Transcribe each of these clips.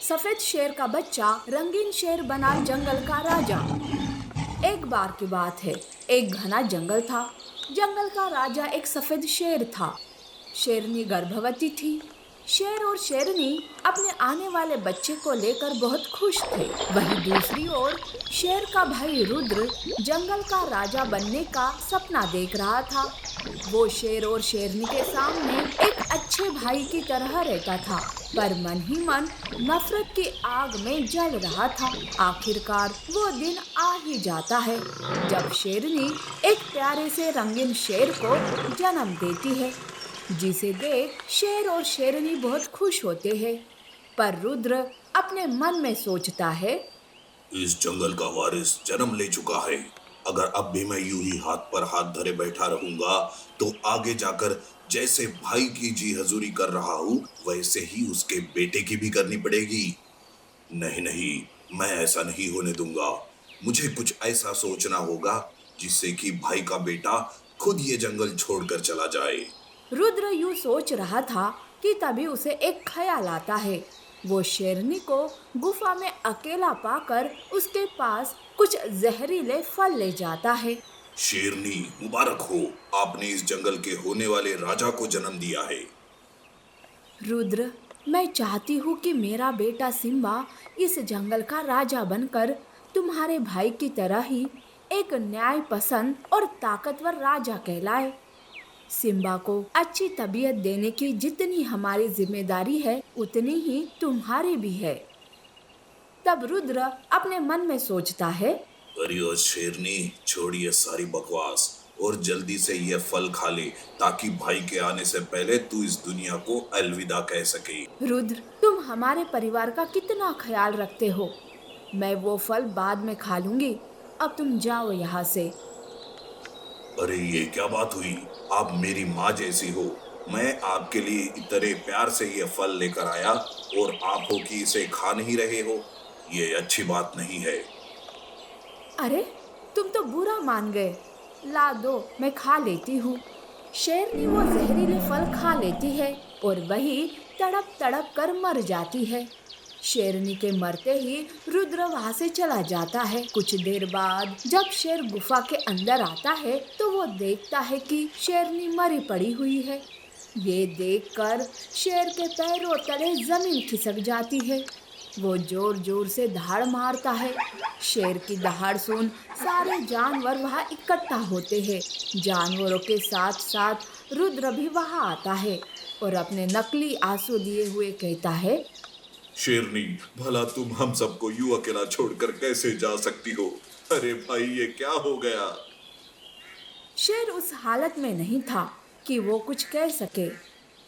सफेद शेर का बच्चा रंगीन शेर बना जंगल का राजा। एक बार की बात है। एक घना जंगल था। जंगल का राजा एक सफेद शेर था। शेरनी गर्भवती थी। शेर और शेरनी अपने आने वाले बच्चे को लेकर बहुत खुश थे। वहीं दूसरी ओर शेर का भाई रुद्र जंगल का राजा बनने का सपना देख रहा था। वो शेर और शेरनी के सामने एक अच्छे भाई की तरह रहता था, पर मन ही मन नफरत की आग में जल रहा था। आखिरकार वो दिन आ ही जाता है जब शेरनी एक प्यारे से रंगीन शेर को जन्म देती है, जिसे देख शेर और शेरनी बहुत खुश होते हैं। पर रुद्र अपने मन में सोचता है, इस जंगल का वारिस जन्म ले चुका है। अगर अब भी मैं यूं ही हाथ पर हाथ धरे बैठा रहूंगा तो आगे जाकर जैसे भाई की जी हजूरी कर रहा हूँ वैसे ही उसके बेटे की भी करनी पड़ेगी। नहीं नहीं, मैं ऐसा नहीं होने दूंगा। मुझे कुछ ऐसा सोचना होगा जिससे कि भाई का बेटा खुद ये जंगल छोड़कर चला जाए। रुद्र यूं सोच रहा था कि तभी उसे एक ख्याल आता है। वो शेरनी को गुफा में अकेला पाकर उसके पास कुछ जहरीले फल ले जाता है। शेरनी, मुबारक हो, आपने इस जंगल के होने वाले राजा को जन्म दिया है। रुद्र, मैं चाहती हूँ कि मेरा बेटा सिम्बा इस जंगल का राजा बनकर तुम्हारे भाई की तरह ही एक न्याय पसंद और ताकतवर राजा कहलाए। सिम्बा को अच्छी तबीयत देने की जितनी हमारी जिम्मेदारी है उतनी ही तुम्हारी भी है। तब रुद्र अपने मन में सोचता है, अरे ओ शेरनी, छोड़िए सारी बकवास और जल्दी से ये फल खा ले ताकि भाई के आने से पहले तू इस दुनिया को अलविदा कह सके। रुद्र, तुम हमारे परिवार का कितना ख्याल रखते हो। मैं वो फल बाद में खा लूंगी। अब तुम जाओ यहाँ से। अरे ये क्या बात हुई? आप मेरी माँ जैसी हो। मैं आपके लिए इतने प्यार से ये फल लेकर आया और आप हो कि इसे खा नहीं रहे हो। ये अच्छी बात नहीं है। अरे, तुम तो बुरा मान गए। ला दो, मैं खा लेती हूँ। शेरनी वो जहरीले फल खा लेती है और वही तड़प तड़प कर मर जाती है। शेरनी के मरते ही रुद्र वहां से चला जाता है। कुछ देर बाद जब शेर गुफा के अंदर आता है तो वो देखता है कि शेरनी मरी पड़ी हुई है। ये देखकर शेर के पैरों तले जमीन खिसक जाती है। वो जोर जोर से दहाड़ मारता है। शेर की दहाड़ सुन सारे जानवर वहां इकट्ठा होते हैं। जानवरों के साथ साथ रुद्र भी वहां आता है और अपने नकली आंसू दिए हुए कहता है, शेरनी, भला तुम हम सबको यूं अकेला छोड़कर कैसे जा सकती हो? अरे भाई, ये क्या हो गया? शेर उस हालत में नहीं था कि वो कुछ कह सके।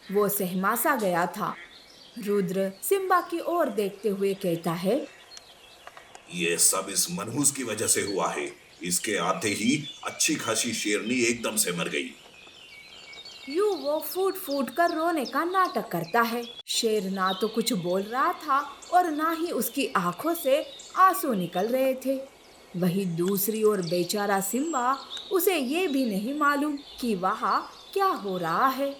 वो सहमा सा गया था। रुद्र सिम्बा की ओर देखते हुए कहता है, ये सब इस मनहूस की वजह से हुआ है। इसके आते ही अच्छी खासी शेरनी एकदम से मर गई। यूं वो फूट फूट कर रोने का नाटक करता है। शेर ना तो कुछ बोल रहा था और ना ही उसकी आंखों से आंसू निकल रहे थे। वही दूसरी ओर बेचारा सिम्बा, उसे ये भी नहीं मालूम कि वहाँ क्या हो रहा है।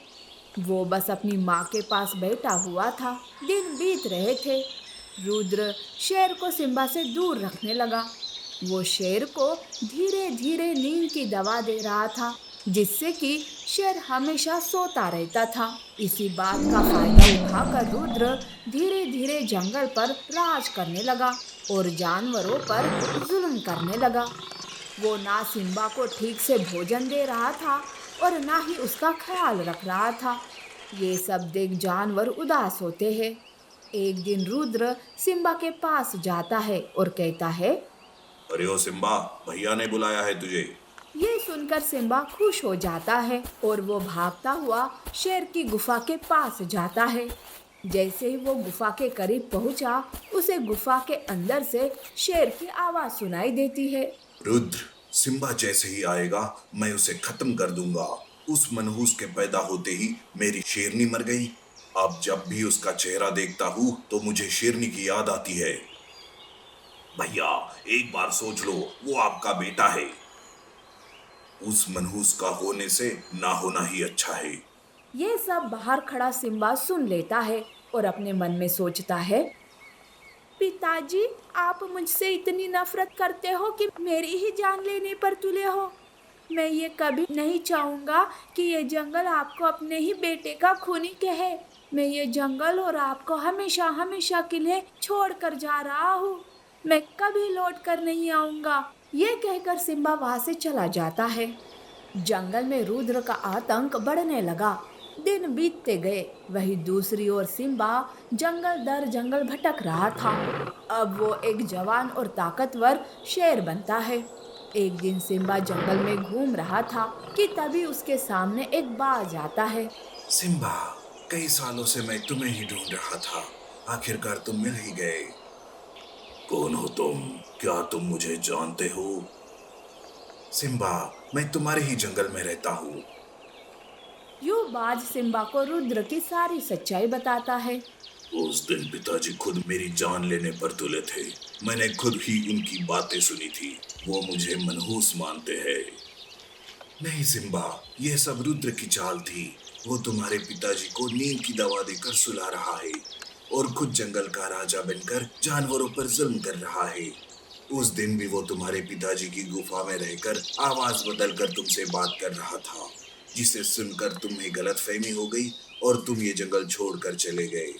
वो बस अपनी माँ के पास बैठा हुआ था। दिन बीत रहे थे। रुद्र शेर को सिम्बा से दूर रखने लगा। वो शेर को धीरे धीरे नींद की दवा दे रहा था, जिससे कि शेर हमेशा सोता रहता था। इसी बात का फायदा उठाकर रुद्र धीरे धीरे जंगल पर राज करने लगा और जानवरों पर जुल्म करने लगा। वो ना सिम्बा को ठीक से भोजन दे रहा था और ना ही उसका ख्याल रख रहा था। ये सब देख जानवर उदास होते हैं। एक दिन रुद्र सिम्बा के पास जाता है और कहता है, अरे ओ सिम्बा, भैया ने बुलाया है तुझे। ये सुनकर सिम्बा खुश हो जाता है और वो भागता हुआ शेर की गुफा के पास जाता है। जैसे ही वो गुफा के करीब पहुंचा, उसे गुफा के अंदर से शेर की आवाज सुनाई देती है। रुद्र, सिम्बा जैसे ही आएगा मैं उसे खत्म कर दूंगा। उस मनहूस के पैदा होते ही मेरी शेरनी मर गई। अब जब भी उसका चेहरा देखता हूँ तो मुझे शेरनी की याद आती है। भैया, एक बार सोच लो, वो आपका बेटा है। उस मनहूस का होने से ना होना ही अच्छा है। ये सब बाहर खड़ा सिम्बा सुन लेता है और अपने मन में सोचता है, पिताजी, आप मुझसे इतनी नफरत करते हो कि मेरी ही जान लेने पर तुले हो। मैं ये कभी नहीं चाहूंगा कि ये जंगल आपको अपने ही बेटे का खूनी कहे। मैं ये जंगल और आपको हमेशा हमेशा के लिए छोड़ कर जा रहा हूँ। मैं कभी लौट कर नहीं आऊंगा। ये कहकर सिम्बा वहां से चला जाता है। जंगल में रुद्र का आतंक बढ़ने लगा। दिन बीतते गए, वही दूसरी ओर सिम्बा जंगल दर जंगल भटक रहा था। अब वो एक जवान और ताकतवर शेर बनता है। एक दिन सिम्बा जंगल में घूम रहा था कि तभी उसके सामने एक बाज आता है। सिम्बा, कई सालों से मैं तुम्हें ही ढूंढ रहा था। आखिरकार तुम मिल ही गए। कौन हो तुम? क्या तुम मुझे जानते हो? सिम्बा, मैं तुम्हारे ही जंगल में रहता हूँ। यूं बाज सिम्बा को रुद्र की सारी सच्चाई बताता है। उस दिन पिताजी खुद मेरी जान लेने पर तुले थे। मैंने खुद ही उनकी बातें सुनी थी। वो मुझे मनहूस मानते हैं। नहीं सिम्बा, यह सब रुद्र की चाल थी। वो तुम्हारे पिताजी को नींद की दवा देकर सुला रहा है और खुद जंगल का राजा बनकर जानवरों पर जुल्म कर रहा है। उस दिन भी वो तुम्हारे पिताजी की गुफा में रहकर आवाज बदलकर तुमसे बात कर रहा था, जिसे सुनकर तुम्हें गलतफहमी हो गई और तुम ये जंगल छोड़कर चले गए।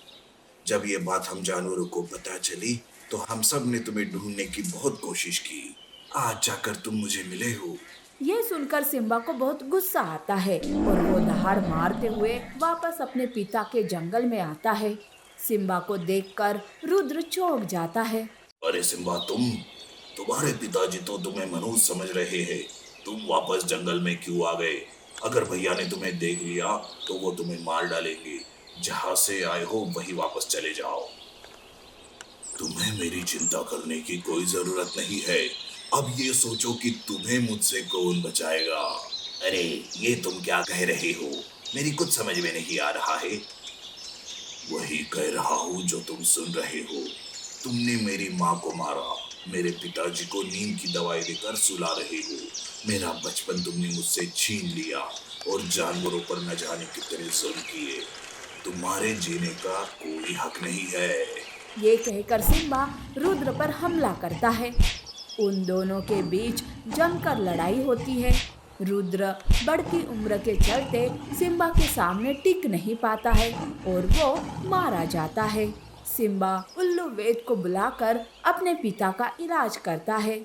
जब ये बात हम जानवरों को पता चली तो हम सब ने तुम्हें ढूंढने की बहुत कोशिश की। आज जाकर तुम मुझे मिले हो। ये सुनकर सिम्बा को बहुत गुस्सा आता है और वो दहाड़ मारते हुए वापस अपने पिता के जंगल में आता है। सिम्बा को देखकर रुद्र चौंक जाता है। अरे सिम्बा, तुम्हारे पिताजी तो तुम्हें मनुष्य समझ रहे हैं। तुम वापस जंगल में क्यों आ गए? अगर भैया ने तुम्हें देख लिया तो वो तुम्हें मार डालेंगे। जहां से आए हो वहीं वापस चले जाओ। तुम्हें मेरी चिंता करने की कोई जरूरत नहीं है। अब ये सोचो कि तुम्हें मुझसे कौन बचाएगा। अरे, ये तुम क्या कह रहे हो? मेरी कुछ समझ में नहीं आ रहा है। वही कह रहा हूँ जो तुम सुन रहे हो। तुमने मेरी माँ को मारा, मेरे पिताजी को नींद की दवाई देकर सुला रहे हो। मेरा बचपन तुमने मुझसे छीन लिया और जानवरों पर न जाने कितने जुल्म किए। तुम्हारे जीने का कोई हक नहीं है। ये कहकर सिम्बा रुद्र पर हमला करता है। उन दोनों के बीच जमकर लड़ाई होती है। रुद्र बढ़ती उम्र के चलते सिम्बा के सामने टिक नहीं पाता है और वो मारा जाता है। सिम्बा उल्लू वेद को बुलाकर अपने पिता का इलाज करता है।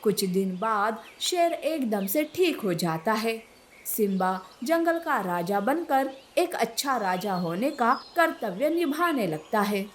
कुछ दिन बाद शेर एकदम से ठीक हो जाता है। सिम्बा जंगल का राजा बनकर एक अच्छा राजा होने का कर्तव्य निभाने लगता है।